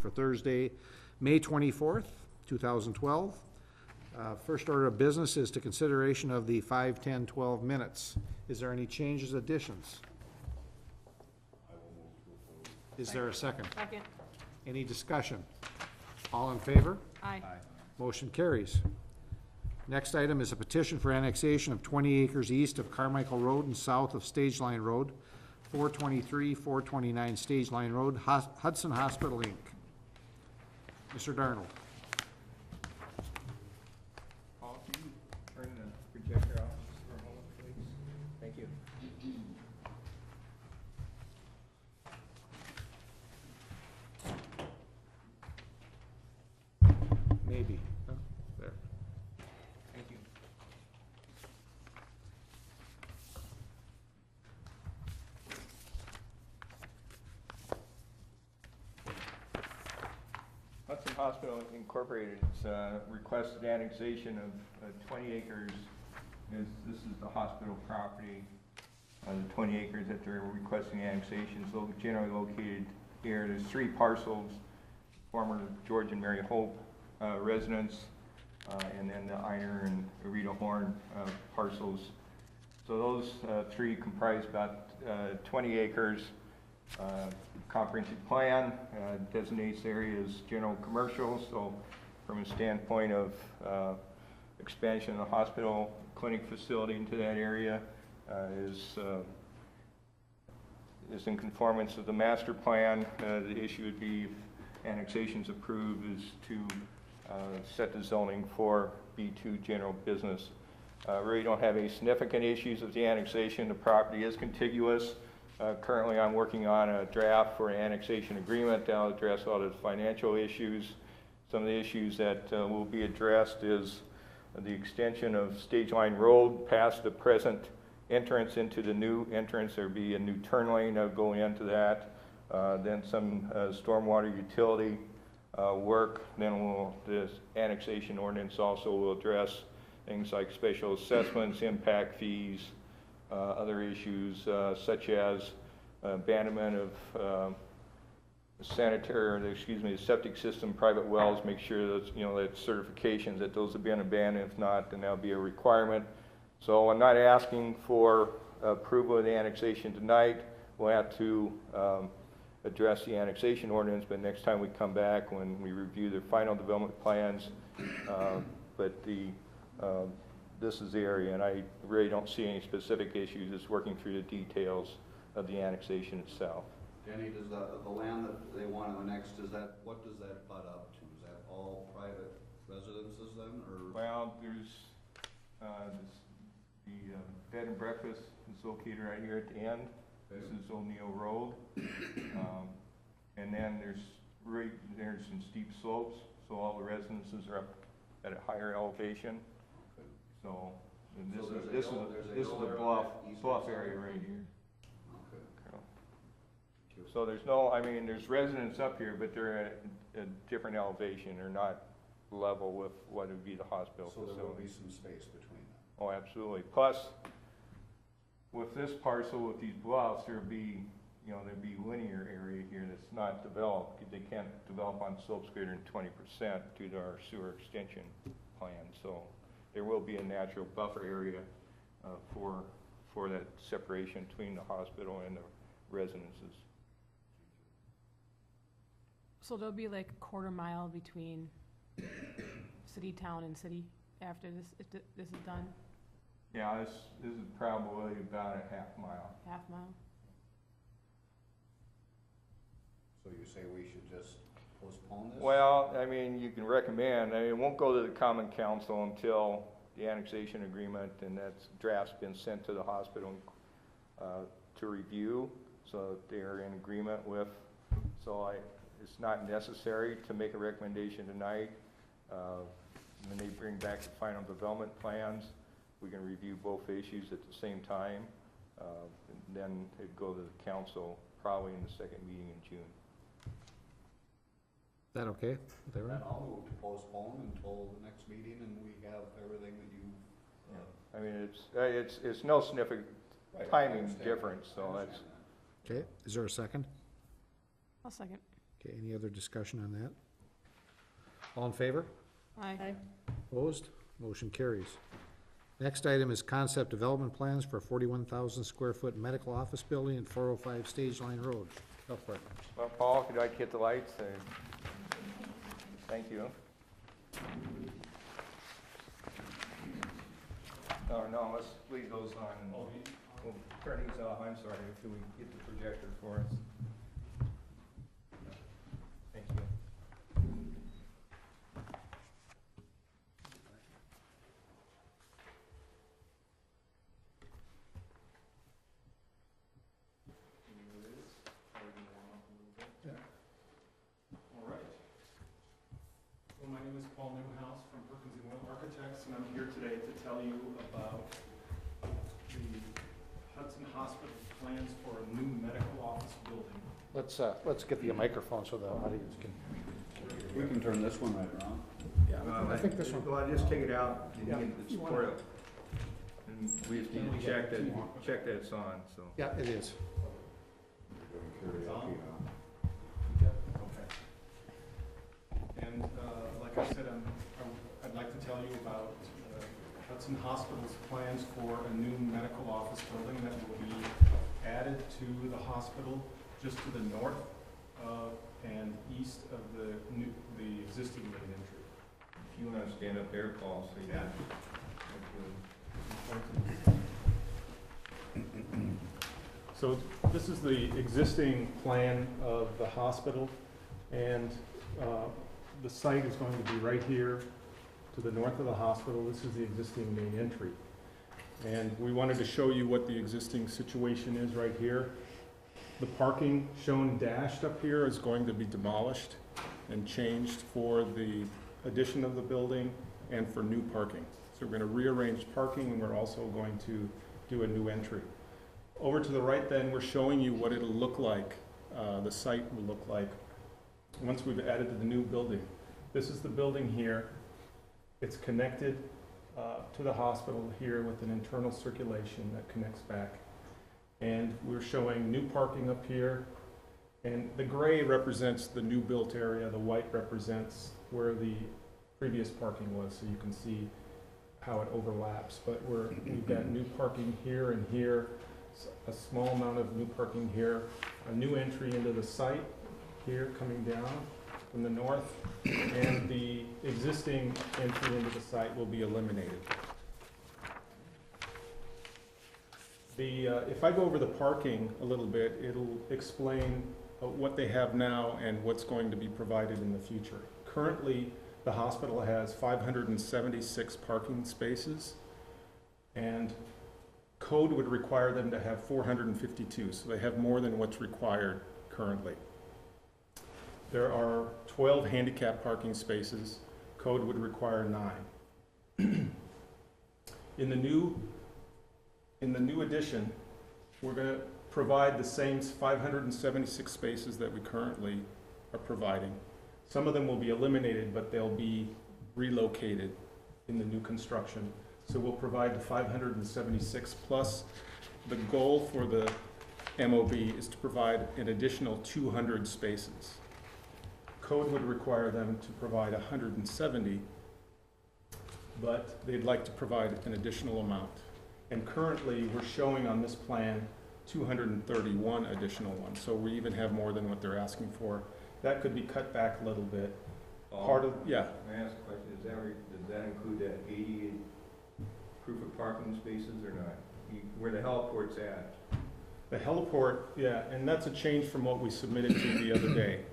for Thursday, May 24th, 2012. First order of business is to consideration of the 5-10-12 minutes. Is there any changes, additions? Is there a second? Second. Any discussion? All in favor? Aye. Motion carries. Next item is a petition for annexation of 20 acres east of Carmichael Road and south of Stage Line Road, 423, 429 Stage Line Road, Hudson Hospital, Inc. Mr. Darnold. Paul, can you turn the projector off just for a moment, please? Thank you. Maybe. Oh, there. Thank you. Hudson Hospital Incorporated requested annexation of 20 acres. This is the hospital property. The 20 acres that they're requesting annexation is generally located here. There's 3 parcels, former George and Mary Hope residents, and then the Einer and Rita Horn parcels. So those 3 comprise about 20 acres. Comprehensive plan designates areas general commercial, so from a standpoint of expansion of the hospital clinic facility into that area is in conformance with the master plan. The issue would be, if annexation's approved, is to set the zoning for B2 general business. Really don't have any significant issues with the annexation. The property is contiguous. Currently I'm working on a draft for an annexation agreement that'll address all the financial issues. Some of the issues that will be addressed is the extension of Stage Line Road past the present entrance into the new entrance. There'll be a new turn lane that'll go into that. Then some stormwater utility work. Then this annexation ordinance also will address things like special assessments, impact fees, other issues such as abandonment of the septic system, private wells. Make sure that that certifications that those have been abandoned. If not, then that'll be a requirement. So I'm not asking for approval of the annexation tonight. We'll have to address the annexation ordinance, but next time we come back when we review the final development plans. This is the area, and I really don't see any specific issues. It's working through the details of the annexation itself. Denny, does the land that they want to annex, what does that butt up to? Is that all private residences then, or? Well, there's the bed and breakfast is located right here at the end. This is O'Neill Road, and then there's some steep slopes, so all the residences are up at a higher elevation. So this is a bluff area right here. Okay. So there's residents up here, but they're at a different elevation. They're not level with what would be the hospital facility. So there will be some space between them. Oh, absolutely. Plus, with this parcel, with these bluffs, there'd be linear area here that's not developed. They can't develop on slopes greater than 20% due to our sewer extension plan. So there will be a natural buffer area for that separation between the hospital and the residences. So there'll be like a quarter mile between city, town, and city after this, if this is done? Yeah, this is probably about a half mile. Half mile? So you say we should just postpone this? Well, you can recommend. It won't go to the Common Council until the annexation agreement and that draft's been sent to the hospital to review, so they're in agreement with. So it's not necessary to make a recommendation tonight. When they bring back the final development plans, we can review both issues at the same time. And then it'd go to the council probably in the second meeting in June. Is that okay? Then I'll move to postpone until the next meeting, and we have everything that you. It's no significant timing difference, so that's. Okay. Is there a second? I'll second. Okay, any other discussion on that? All in favor? Aye. Opposed? Motion carries. Next item is concept development plans for a 41,000 square foot medical office building at 405 Stage Line Road. Go for it. Well, Paul, could I hit the lights? Thank you. Oh, no, let's leave those on. We'll turn these off, I'm sorry, until we get the projector for us. Thank you. All right. Well, my name is Paul Newhouse from Perkins and Will Architects, and I'm here today to tell you about the Hudson Hospital plans for a new medical office building. Let's get the microphone so the audience can. We can turn this one right around. I think this one. Well, just take it out and Yeah. you can support it. And we just need to check that it's on, so. Yeah, it is. It's on? Yep, okay. And like I said, I'd like to tell you about Hudson Hospital's plans for a new medical office building that will be added to the hospital just to the north and east of the existing main entry. If you want to stand up there, Paul, so you Yeah. So this is the existing plan of the hospital, and the site is going to be right here to the north of the hospital. This is the existing main entry. And we wanted to show you what the existing situation is right here. The parking shown dashed up here is going to be demolished and changed for the addition of the building and for new parking. So we're going to rearrange parking, and we're also going to do a new entry. Over to the right then, we're showing you what it'll look like, the site will look like once we've added to the new building. This is the building here. It's connected to the hospital here with an internal circulation that connects back. And we're showing new parking up here. And the gray represents the new built area. The white represents where the previous parking was, so you can see how it overlaps. But we've got new parking here and here, a small amount of new parking here, a new entry into the site here coming down from the north, and the existing entry into the site will be eliminated. If I go over the parking a little bit, it'll explain what they have now and what's going to be provided in the future. Currently, the hospital has 576 parking spaces, and code would require them to have 452, so they have more than what's required currently. There are 12 handicap parking spaces. Code would require 9. In the new addition, we're going to provide the same 576 spaces that we currently are providing. Some of them will be eliminated, but they'll be relocated in the new construction. So we'll provide the 576 plus. The goal for the MOB is to provide an additional 200 spaces. Code would require them to provide 170, but they'd like to provide an additional amount. And currently, we're showing on this plan 231 additional ones, so we even have more than what they're asking for. That could be cut back a little bit. Part of, yeah. May I ask a question? Does that include that 80 proof of parking spaces or not? Where the heliport's at? The heliport, yeah, and that's a change from what we submitted to the other day.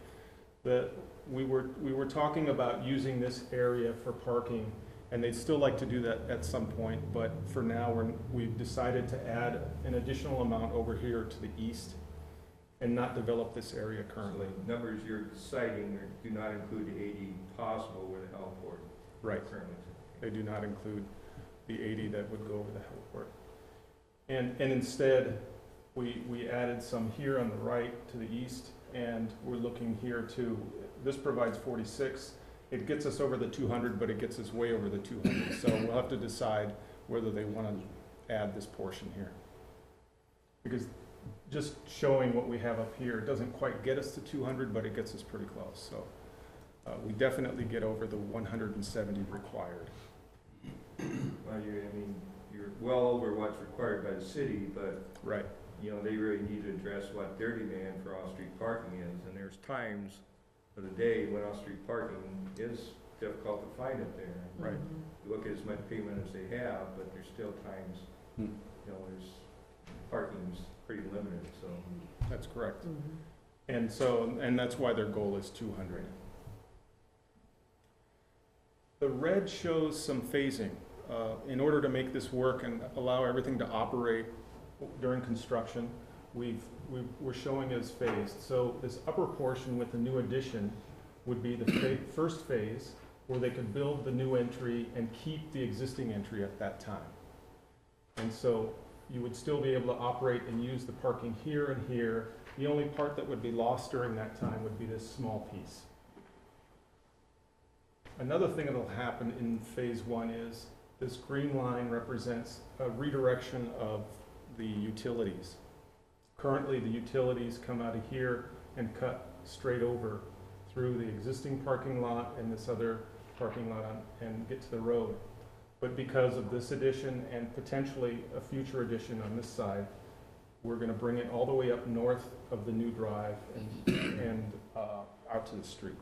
We were talking about using this area for parking, and they'd still like to do that at some point, but for now, we've decided to add an additional amount over here to the east and not develop this area currently. So the numbers you're citing do not include the 80 possible where the heliport Right. currently is. They do not include the 80 that would go over the heliport. And instead, we added some here on the right to the east, and we're looking here too. This provides 46. It gets us over the 200, but it gets us way over the 200. So we'll have to decide whether they want to add this portion here. Because just showing what we have up here doesn't quite get us to 200, but it gets us pretty close. So we definitely get over the 170 required. Well, you're well over what's required by the city, but, Right. you know, they really need to address what their demand for off-street parking is, and there's times of the day when off-street parking is difficult to find it there. Right. You look at as much pavement as they have, but there's still times, you know, there's, parking's pretty limited, so. That's correct. And that's why their goal is 200. The red shows some phasing. In order to make this work and allow everything to operate during construction, we're showing as phased. So this upper portion with the new addition would be the first phase, where they could build the new entry and keep the existing entry at that time. And so you would still be able to operate and use the parking here and here. The only part that would be lost during that time would be this small piece. Another thing that'll happen in phase one is this green line represents a redirection of the utilities. Currently, the utilities come out of here and cut straight over through the existing parking lot and this other parking lot and get to the road. But because of this addition and potentially a future addition on this side, we're gonna bring it all the way up north of the new drive and out to the street.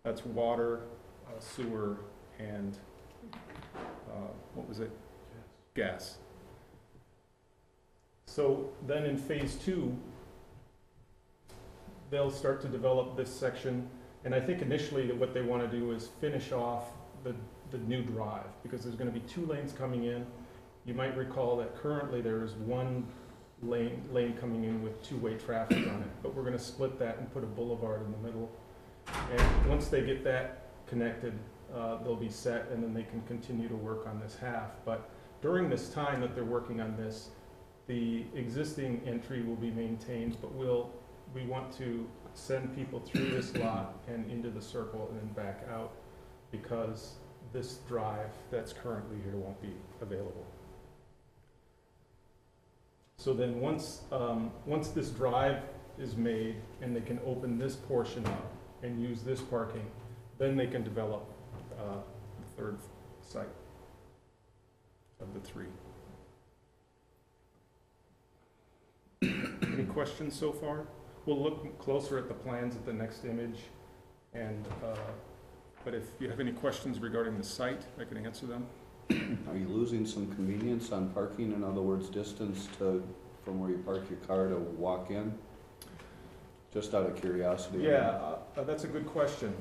That's water, sewer, and, what was it? Gas. So then in phase two, they'll start to develop this section. And I think initially that what they want to do is finish off the new drive, because there's going to be 2 lanes coming in. You might recall that currently there's 1 lane coming in with 2-way traffic on it, but we're going to split that and put a boulevard in the middle. And once they get that connected, they'll be set, and then they can continue to work on this half. But during this time that they're working on this, the existing entry will be maintained, but we want to send people through this lot and into the circle and then back out, because this drive that's currently here won't be available. So then once this drive is made and they can open this portion up and use this parking, then they can develop the third site of the 3. Any questions so far? We'll look closer at the plans at the next image, and but if you have any questions regarding the site, I can answer them. Are you losing some convenience on parking? In other words, distance from where you park your car to walk in? Just out of curiosity. Yeah, that's a good question.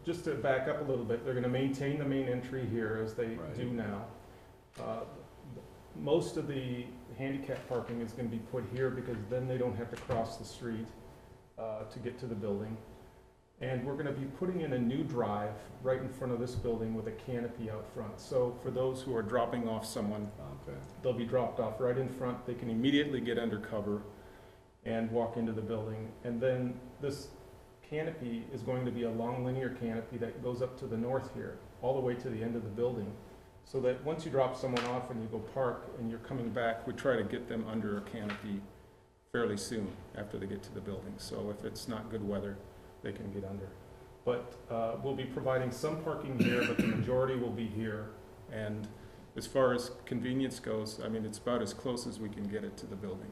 Just to back up a little bit, they're gonna maintain the main entry here as they do now. Most of the handicap parking is gonna be put here, because then they don't have to cross the street to get to the building. And we're gonna be putting in a new drive right in front of this building with a canopy out front. So for those who are dropping off someone, they'll be dropped off right in front. They can immediately get under cover and walk into the building. And then this canopy is going to be a long linear canopy that goes up to the north here, all the way to the end of the building. So that once you drop someone off and you go park and you're coming back, we try to get them under a canopy fairly soon after they get to the building. So if it's not good weather, they can get under. But we'll be providing some parking here, but the majority will be here. And as far as convenience goes, I mean, it's about as close as we can get it to the building.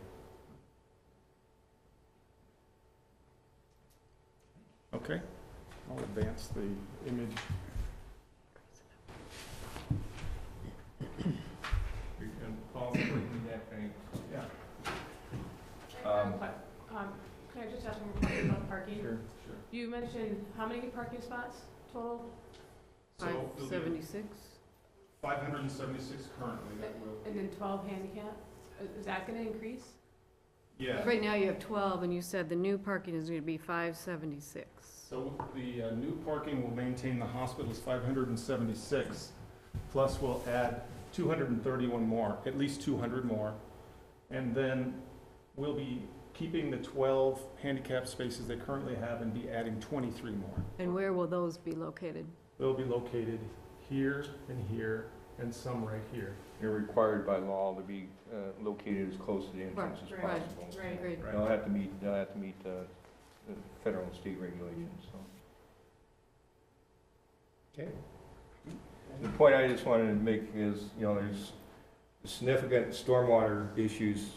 Okay, I'll advance the image. You can call for that thing. Yeah. Can I just ask one more question about parking? Sure. You mentioned how many parking spots total? So there'll be 576? 576 currently that will. And then 12 handicap? Is that gonna increase? Yeah. Right now you have 12, and you said the new parking is going to be 576. So the new parking will maintain the hospital's 576, plus we'll add 231 more, at least 200 more. And then we'll be keeping the 12 handicap spaces they currently have and be adding 23 more. And where will those be located? They'll be located here and here and some right here. They're required by law to be located as close to the entrance as Right, possible. Agreed. They'll have to meet the federal and state regulations, so. Okay. The point I just wanted to make is, there's significant stormwater issues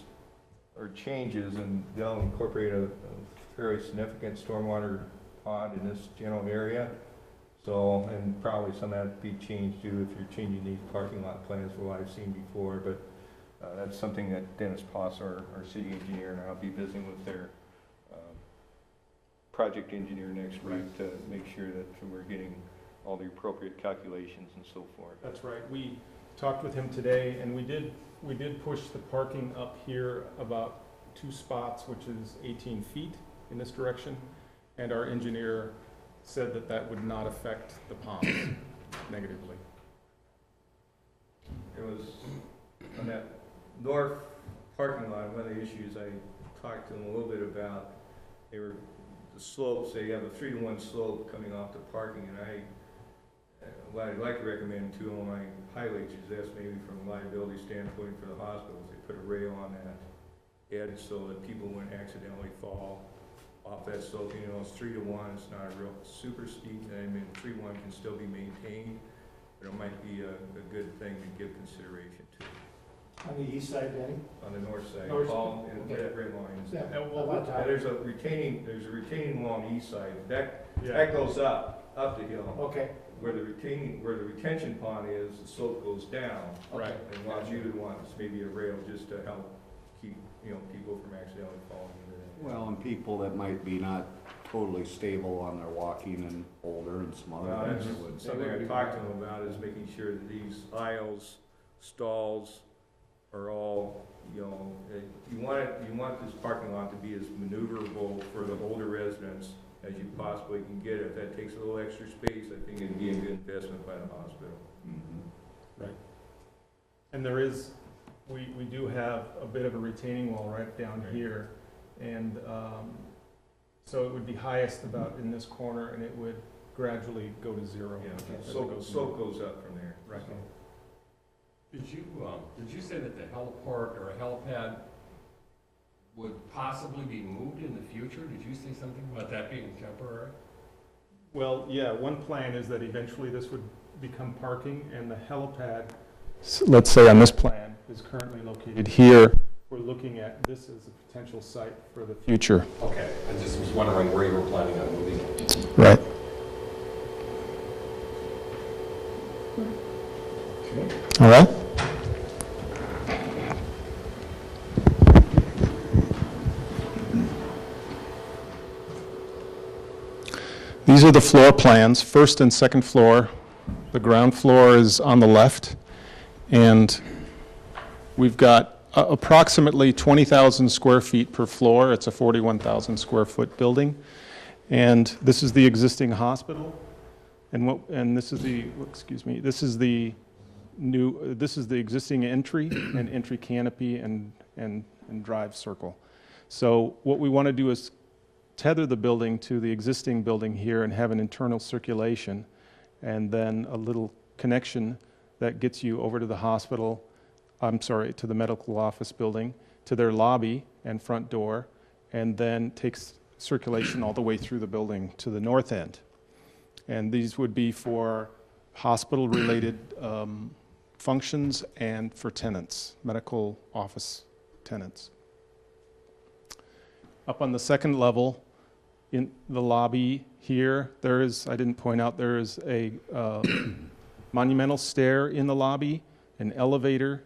or changes, and they'll incorporate a very significant stormwater pond in this general area. So, and probably some of that to be changed too if you're changing these parking lot plans from what I've seen before, but that's something that Dennis Poss, our city engineer, and I'll be visiting with their project engineer next week to make sure that we're getting all the appropriate calculations and so forth. That's right. We talked with him today, and we did push the parking up here about 2 spots, which is 18 feet in this direction, and our engineer said that that would not affect the ponds negatively. It was on that north parking lot, one of the issues I talked to them a little bit about, they were the slopes, they have a 3-to-1 slope coming off the parking, and what I'd like to recommend to them, I highlight this maybe from a liability standpoint for the hospitals, they put a rail on that edge so that people wouldn't accidentally fall off that slope. It's 3-to-1, it's not a real super steep, 3-to-1 can still be maintained, but it might be a good thing to give consideration to. On the east side, Danny? On the north side, North- Paul, and okay. that red line is. Yeah. Yeah, there's a retaining wall on the east side, that Yeah. goes up the hill. Okay. Where the retention pond is, the slope goes down. Right. And what you would want is maybe a rail just to help keep, people from accidentally falling into that. Well, and people that might be not totally stable on their walking and older and some Well, other that's things would. something I talked to them about, is making sure that these aisles, stalls are all, you want this parking lot to be as maneuverable for the older residents as you possibly can get. If that takes a little extra space, I think it'd be a good investment by the hospital. Mhm. And there is, we do have a bit of a retaining wall right down here, and so it would be highest about in this corner, and it would gradually go to 0. Yeah, as it slope goes goes up from there. Right. So. Did you say that the heliport or a helipad would possibly be moved in the future? Did you say something about that being temporary? Well, yeah, one plan is that eventually this would become parking, and the helipad, let's say on this plan, is currently located here. We're looking at this as a potential site for the future. Okay, I just was wondering where you were planning on moving it. Right. All right. These are the floor plans, first and second floor. The ground floor is on the left, and we've got approximately 20,000 square feet per floor. It's a 41,000 square foot building. And this is the existing hospital. And this is the, this is the new, this is the existing entry and entry canopy and drive circle. So what we want to do is tether the building to the existing building here and have an internal circulation, and then a little connection that gets you over to the hospital, to the medical office building, to their lobby and front door, and then takes circulation all the way through the building to the north end. And these would be for hospital-related functions and for tenants, medical office tenants. Up on the second level, in the lobby here, there is, I didn't point out, there is a monumental stair in the lobby, an elevator,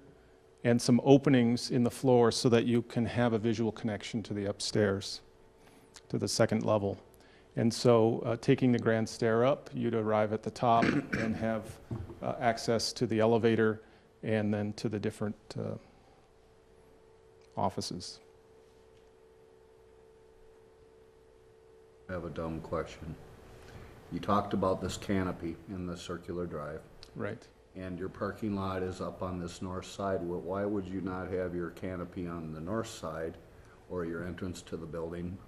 and some openings in the floor so that you can have a visual connection to the upstairs, to the second level. And so taking the grand stair up, you'd arrive at the top and have access to the elevator and then to the different offices. I have a dumb question. You talked about this canopy in the circular drive, Right. and your parking lot is up on this north side. Well, why would you not have your canopy on the north side or your entrance to the building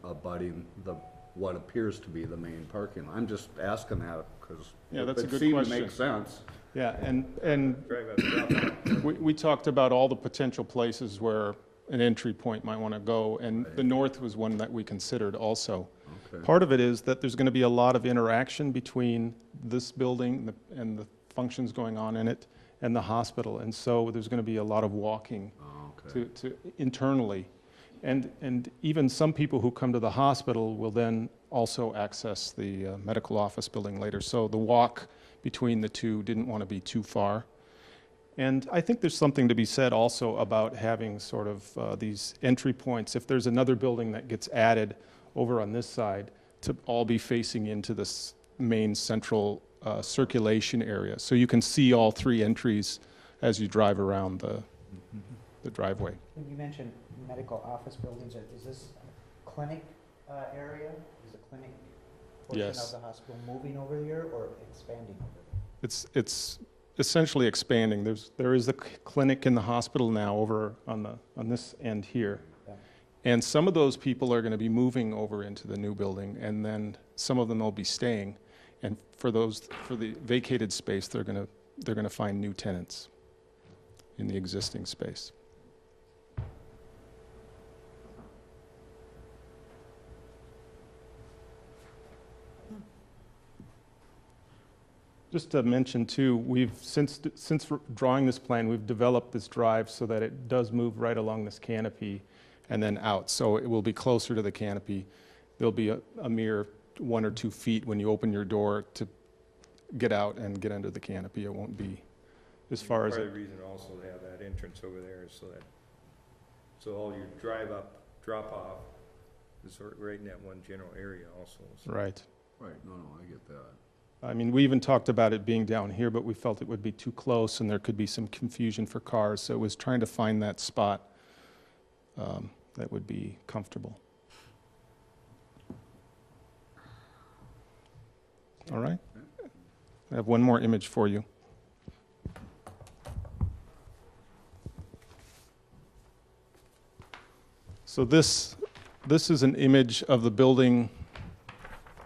abutting the what appears to be the main parking. I'm just asking that because Yeah, that's a it good seemed to question. make sense. Yeah, and Drive up, drop off. we talked about all the potential places where an entry point might want to go, and the north was one that we considered also. Okay. Part of it is that there's going to be a lot of interaction between this building and the functions going on in it and the hospital, and so there's going to be a lot of walking Okay. to internally. And even some people who come to the hospital will then also access the medical office building later. So the walk between the two didn't want to be too far. And I think there's something to be said also about having sort of these entry points. If there's another building that gets added over on this side, to all be facing into this main central circulation area. So you can see all three entries as you drive around the driveway. When you mentioned medical office buildings, is this a clinic area? Is the clinic portion Yes. of the hospital moving over here or expanding over there? It's essentially expanding. There is a clinic in the hospital now over on this end here. Yeah. And some of those people are going to be moving over into the new building, and then some of them will be staying. And for the vacated space, they're going to find new tenants in the existing space. Just to mention too, we've since drawing this plan, we've developed this drive so that it does move right along this canopy and then out. So it will be closer to the canopy. There'll be a mere 1 or 2 feet when you open your door to get out and get under the canopy. It won't be as far as Part of the reason also to have that entrance over there is so all your drive up, drop off is sort of right in that one general area also. So. right. Right, no, I get that. I mean, we even talked about it being down here, but we felt it would be too close and there could be some confusion for cars. So it was trying to find that spot that would be comfortable. All right. I have one more image for you. So this is an image of the building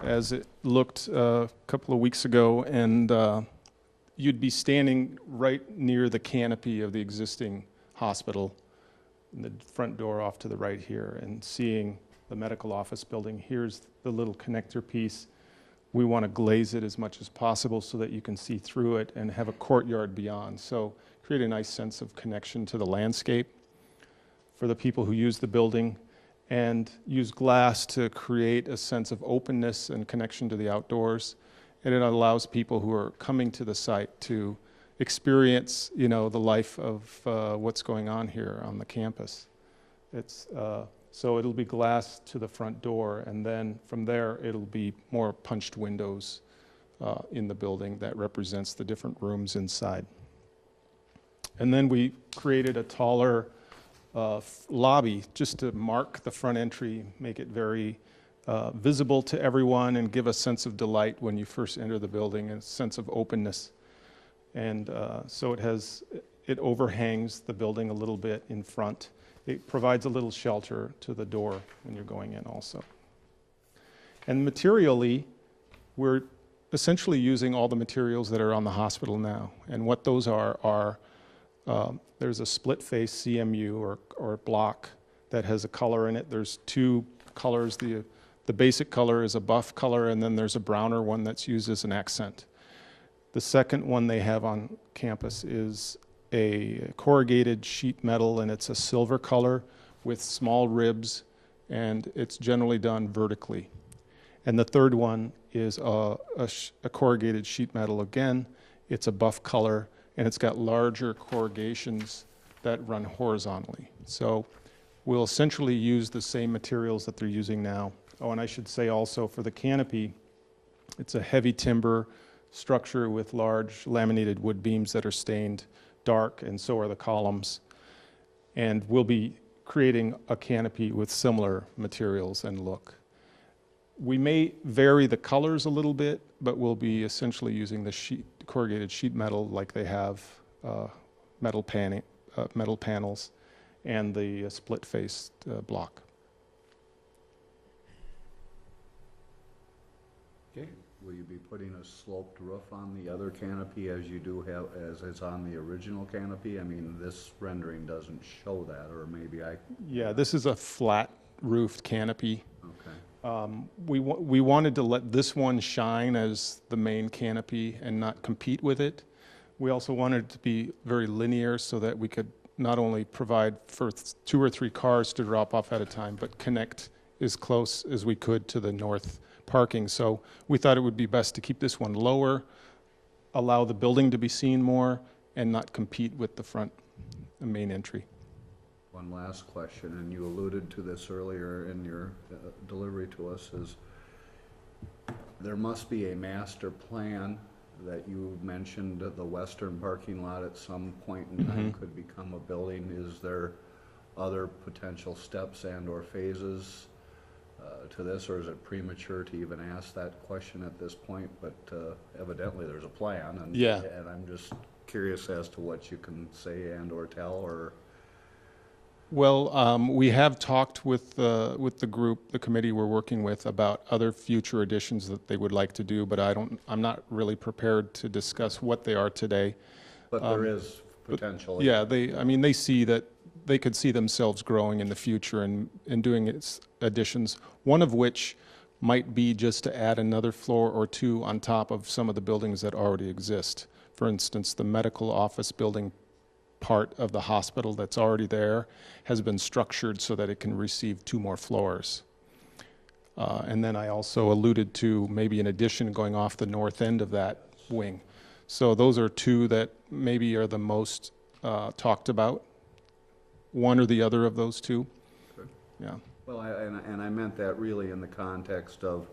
as it looked a couple of weeks ago, and you'd be standing right near the canopy of the existing hospital, and the front door off to the right here, and seeing the medical office building. Here's the little connector piece. We want to glaze it as much as possible so that you can see through it and have a courtyard beyond. So create a nice sense of connection to the landscape for the people who use the building, and use glass to create a sense of openness and connection to the outdoors. And it allows people who are coming to the site to experience, the life of what's going on here on the campus. So it'll be glass to the front door, and then from there it'll be more punched windows in the building that represents the different rooms inside. And then we created a taller lobby just to mark the front entry, make it very visible to everyone and give a sense of delight when you first enter the building, and a sense of openness. And so it overhangs the building a little bit in front. It provides a little shelter to the door when you're going in also. And materially, we're essentially using all the materials that are on the hospital now. And what those are there's a split face CMU or block that has a color in it. There's 2 colors. The basic color is a buff color, and then there's a browner one that's used as an accent. The second one they have on campus is a corrugated sheet metal, and it's a silver color with small ribs, and it's generally done vertically. And the third one is a corrugated sheet metal again. It's a buff color, and it's got larger corrugations that run horizontally. So we'll essentially use the same materials that they're using now. Oh, and I should say also for the canopy, it's a heavy timber structure with large laminated wood beams that are stained dark, and so are the columns. And we'll be creating a canopy with similar materials and look. We may vary the colors a little bit, but we'll be essentially using the corrugated sheet metal like they have metal panels and the split-faced block. Okay, Will you be putting a sloped roof on the other canopy as you do have, as is on the original canopy? I mean, this rendering doesn't show that, or maybe I, Yeah, this is a flat roofed canopy. okay. We wanted to let this one shine as the main canopy and not compete with it. We also wanted it to be very linear so that we could not only provide for 2 or 3 cars to drop off at a time, but connect as close as we could to the north parking. So we thought it would be best to keep this one lower, allow the building to be seen more, and not compete with the front, the main entry. One last question, and you alluded to this earlier in your delivery to us, is there must be a master plan that you mentioned, the western parking lot at some point in time could become a building. Is there other potential steps and or phases to this, or is it premature to even ask that question at this point? But evidently there's a plan, and, Yeah. and I'm just curious as to what you can say and or tell, or Well, we have talked with the group, the committee we're working with, about other future additions that they would like to do, but I'm not really prepared to discuss what they are today. but there is potential. Yeah, they see that they could see themselves growing in the future and doing its additions, one of which might be just to add another floor or 2 on top of some of the buildings that already exist. For instance, the medical office building part of the hospital that's already there has been structured so that it can receive 2 more floors. And then I also alluded to maybe an addition going off the north end of that wing. So those are 2 that maybe are the most talked about. One or the other of those 2. Good. Yeah. Well, and I meant that really in the context of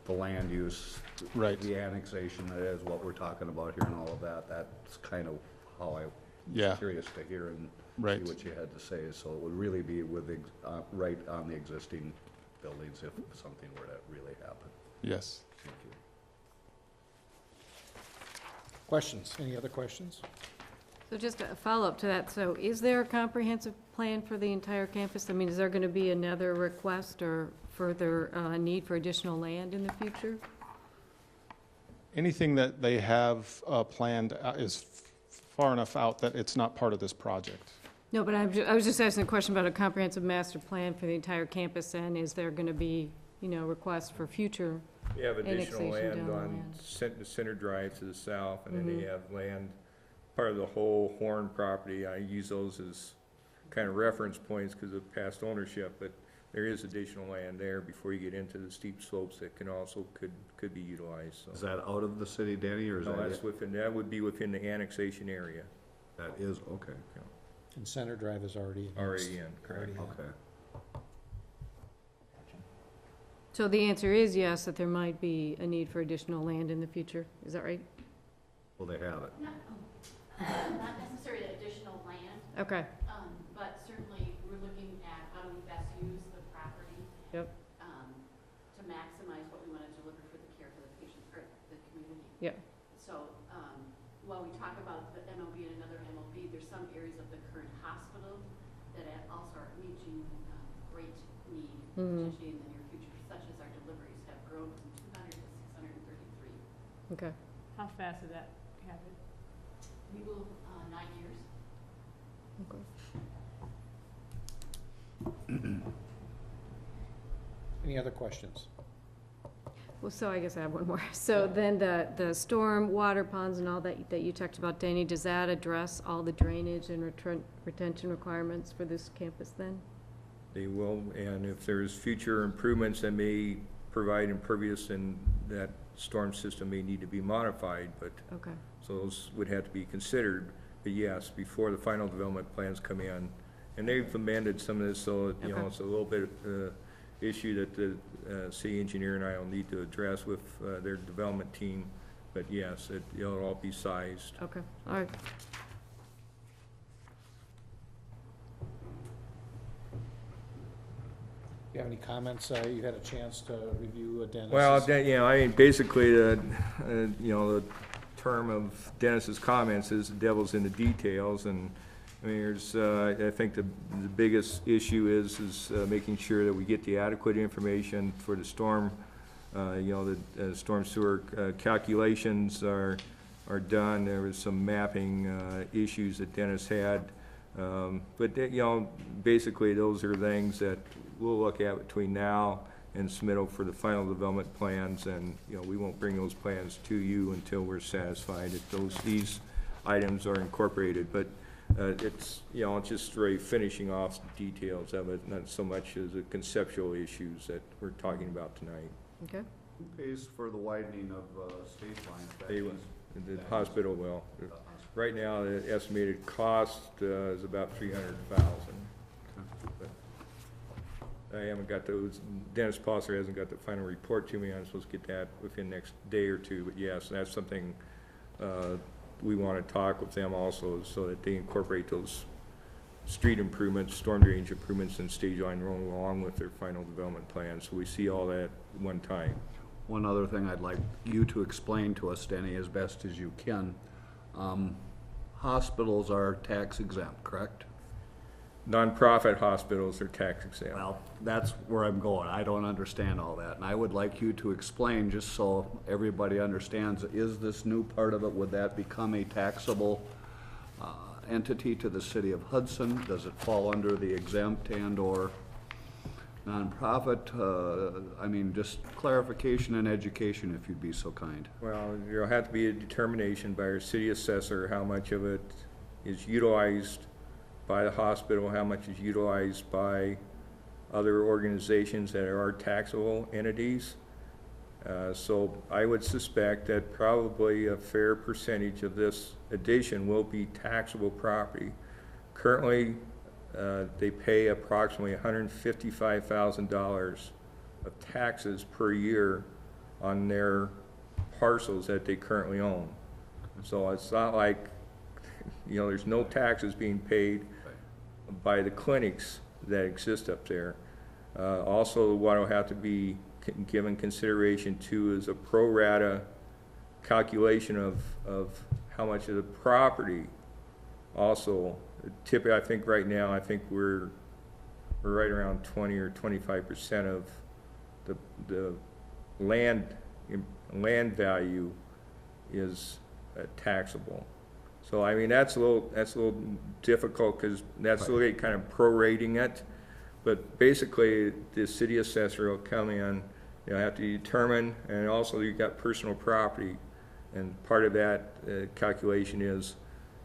the land use. Right. The annexation, that is what we're talking about here and all of that. That's kind of how I Yeah. was curious to hear and Right. see what you had to say. So it would really be with, right on the existing buildings if something were to really happen. Yes. Thank you. questions? Any other questions? So just a follow-up to that, so is there a comprehensive plan for the entire campus? I mean, is there going to be another request or further need for additional land in the future? Anything that they have planned is far enough out that it's not part of this project. No, but I was just asking a question about a comprehensive master plan for the entire campus, and is there going to be, requests for future? They have additional Annexation land down the on land. Center Drive to the south, and then they Mhm. have land, part of the whole Horn property. I use those as kind of reference points because of past ownership, but there is additional land there before you get into the steep slopes that could be utilized, Is so. that out of the city, Danny, or is No, that? that's that would be within the annexation area, That is, okay, And Center Drive is already. already in, correct? Already in. okay. So the answer is yes, that there might be a need for additional land in the future, is that right? Well, they have it. Not necessarily additional land, Okay, but certainly we're looking at how do we best use the property. Yep. To maximize what we want to deliver for the care for the patient, or the community. Yep. So, while we talk about the MOB and another MOB, there's some areas of the current hospital that also are reaching, great need, Mhm. potentially in the near future, such as our deliveries have grown from 200 to 633. okay. How fast did that happen? We will, 9 years. Okay. Any other questions? Well, so I guess I have one more. So then the storm water ponds and all that you talked about, Danny, does that address all the drainage and retention requirements for this campus then? They will, and if there's future improvements that may provide impervious, then that storm system may need to be modified, but, Okay, so those would have to be considered. But yes, before the final development plans come in, and they've amended some of this, so, Okay. it's a little bit, issue that the, city engineer and I will need to address with, their development team. But yes, it'll all be sized. okay, all right. You have any comments? You had a chance to review Dennis's? Well, basically, the term of Dennis's comments is the devil's in the details, and, I mean, I think the biggest issue is making sure that we get the adequate information for the storm You know, the storm sewer calculations are done. There was some mapping issues that Dennis had. But, you know, basically those are things that we'll look at between now and submittal for the final development plans, and, you know, we won't bring those plans to you until we're satisfied that these items are incorporated. But it's, you know, it's just really finishing off the details of it, not so much as the conceptual issues that we're talking about tonight. Okay. Who pays for the widening of stage lines? They will, the hospital will. Right now, the estimated cost is about $300,000. I haven't got those, Dennis Posser hasn't got the final report to me. I'm supposed to get that within the next day or two, but yes, that's something we want to talk with them also, so that they incorporate those street improvements, storm drainage improvements, and stage line road along with their final development plan, so we see all that at one time. One other thing I'd like you to explain to us, Denny, as best as you can. Hospitals are tax exempt, correct? Nonprofit hospitals are tax exempt. Well, that's where I'm going. I don't understand all that. And I would like you to explain, just so everybody understands, is this new part of it, would that become a taxable entity to the city of Hudson? Does it fall under the exempt and/or nonprofit? I mean, just clarification and education, if you'd be so kind. Well, there'll have to be a determination by our city assessor how much of it is utilized by the hospital, how much is utilized by other organizations that are taxable entities. So I would suspect that probably a fair percentage of this addition will be taxable property. Currently, they pay approximately $155,000 of taxes per year on their parcels that they currently own. So it's not like, you know, there's no taxes being paid by the clinics that exist up there. Also, what will have to be given consideration to is a pro rata calculation of how much of the property also. Typically, I think right now, I think we're right around 20 or 25% of the land value is taxable. So I mean, that's a little difficult, because that's really kind of prorating it. But basically, the city assessor will come in, you know, have to determine, and also you've got personal property, and part of that calculation is,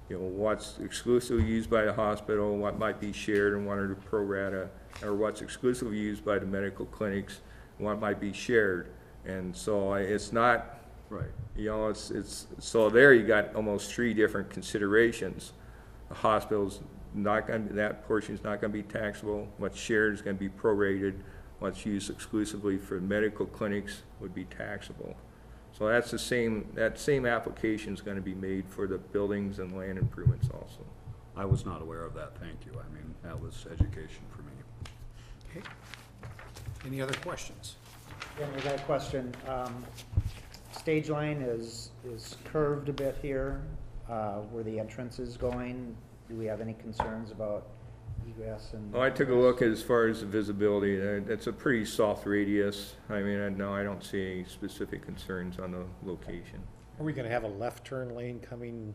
you know, what's exclusively used by the hospital, what might be shared and wanted to pro rata, or what's exclusively used by the medical clinics, what might be shared. And so it's not, Right. you know, it's so there you got almost three different considerations. The hospital's not going to, that portion is not going to be taxable. What's shared is going to be prorated. What's used exclusively for medical clinics would be taxable. So that's the same, that same application is going to be made for the buildings and land improvements also. I was not aware of that, thank you. I mean, that was education for me. Okay. Any other questions? Yeah, I got a question. Stage line is curved a bit here, where the entrance is going. Do we have any concerns about egress and? Well, I took a look as far as the visibility. It's a pretty soft radius. I mean, no, I don't see any specific concerns on the location. Are we gonna have a left turn lane coming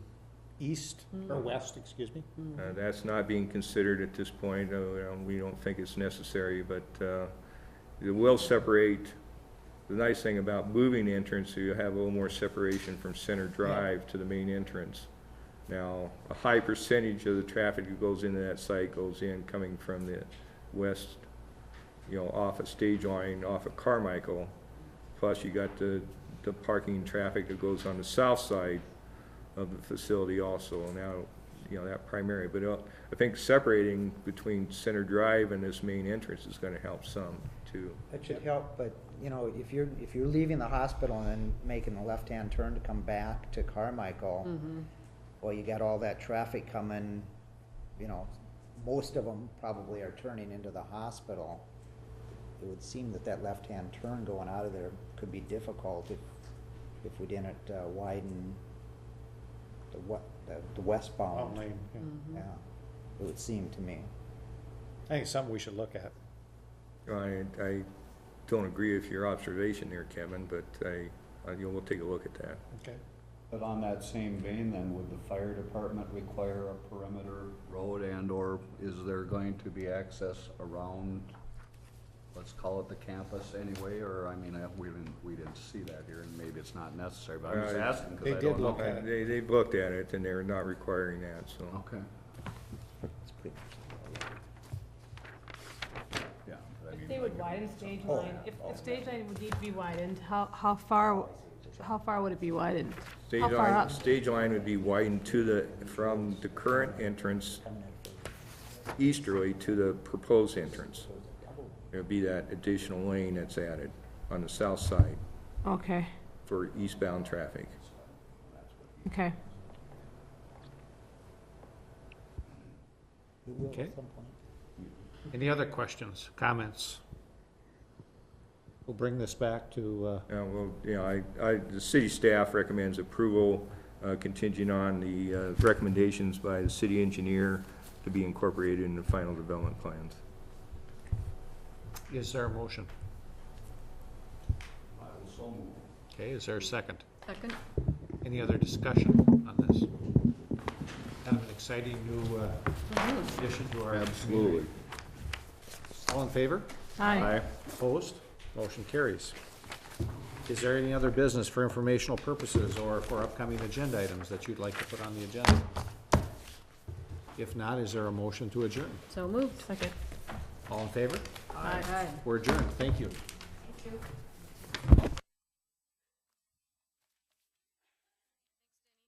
east, or west, excuse me? That's not being considered at this point. We don't think it's necessary, but it will separate. The nice thing about moving the entrance, so you have a little more separation from Center Drive to the main entrance. Now, a high percentage of the traffic that goes into that site goes in coming from the west, you know, off of Stage Line, off of Carmichael. Plus, you got the parking traffic that goes on the south side of the facility also. Now, you know, that primary. But I think separating between Center Drive and this main entrance is going to help some too. It should help, but, you know, if you're leaving the hospital and then making a left-hand turn to come back to Carmichael, well, you got all that traffic coming, you know, most of them probably are turning into the hospital. It would seem that left-hand turn going out of there could be difficult if we didn't widen the westbound. Lane, yeah. Yeah, it would seem to me. I think it's something we should look at. I don't agree with your observation there, Kevin, but we'll take a look at that. Okay. But on that same vein, then, would the fire department require a perimeter road and/or is there going to be access around, let's call it the campus anyway, or, I mean, we didn't see that here, and maybe it's not necessary, but I'm just asking, They because I did don't know. look at it. They've looked at it, and they're not requiring that, so. Okay, It's pretty- yeah. but I mean, If they would like, widen stage Oh, line, if stage line would need to be widened, how far would it be widened? Stage How far line, up? stage line would be widened from the current entrance easterly to the proposed entrance. There'll be that additional lane that's added on the south side Okay, for eastbound traffic. okay. We will Okay. at some point. Any other questions, comments? We'll bring this back to, The city staff recommends approval contingent on the recommendations by the city engineer to be incorporated in the final development plans. is there a motion? I will so move. Okay, is there a second? Second? Any other discussion on this? Kind of an exciting new addition to our Absolutely. community. All in favor? Aye. Opposed? Motion carries. Is there any other business for informational purposes or for upcoming agenda items that you'd like to put on the agenda? If not, is there a motion to adjourn? So moved. Second. All in favor? Aye. We're adjourned. Thank you. Thank you.